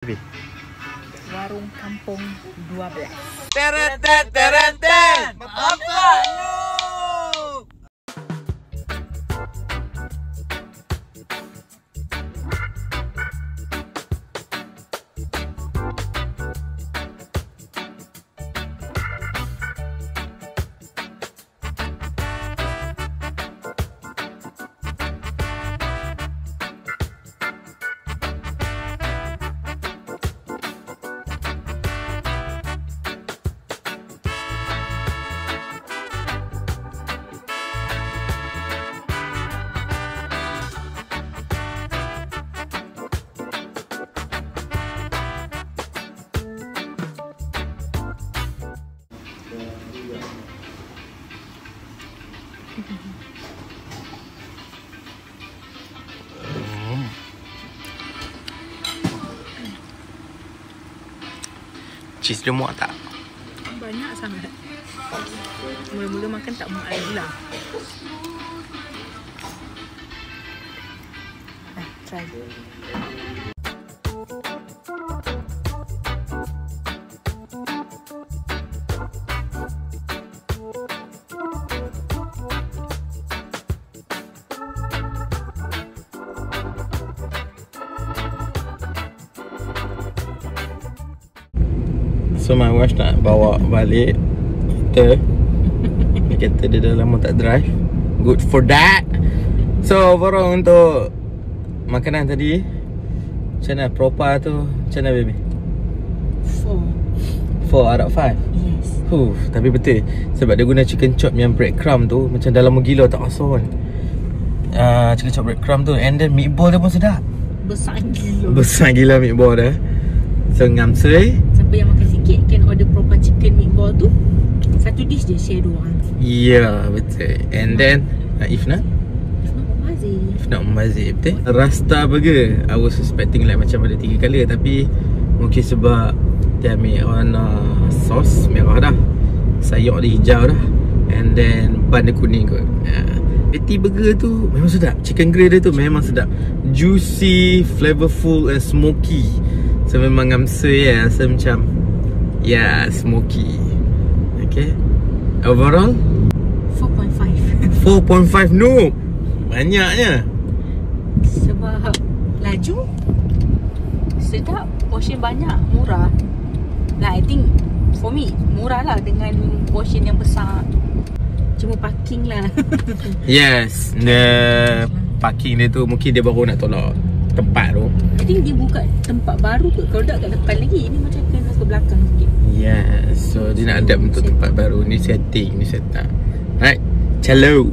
Warung Kampung 12. Teren. Apa lu? Cheese dia muak tak? Banyak sangat. Mula-mula makan tak muak lagi lah. Try. So my wife nak bawa balik kita. Dia kata dia dah lama tak drive. Good for that. So overall untuk makanan tadi, macam mana propa tu? Macam mana baby? 4 out of 5? Yes. Tapi betul. Sebab dia guna chicken chop yang breadcrumb tu, macam dah lama gila tak rasa kan. Chicken chop breadcrumb tu. And then meatball dia pun sedap. Besar gila meatball dia. So ngam sui. Siapa yang makan sikit can order proper chicken meatball tu. Satu dish je share 2 orang. Ya, betul. And then if not Mazir, betul. Rasta burger, I was expecting like macam ada 3 colour, tapi mungkin sebab dia ambil warna sos merah dah, sayur dia hijau dah, and then bun dia kuning kot. Patty burger tu memang sedap. Chicken grill dia tu memang sedap. Juicy, flavorful and smoky. So memang ngamsui ya, rasa macam smoky. Okay. Overall 4.5. No, banyaknya. Sebab laju, sedap, portion banyak, murah. Lah I think for me murah lah dengan portion yang besar. Cuma parking lah. Yes, the parking dia tu mungkin dia baru nak tolak tempat tu. I think dia buka tempat baru kot. Kalau tak kat depan lagi, ini macam kena ke belakang sikit. Yes, so dia nak adapt untuk tempat baru. Ni setting, ni setup. Alright, cello.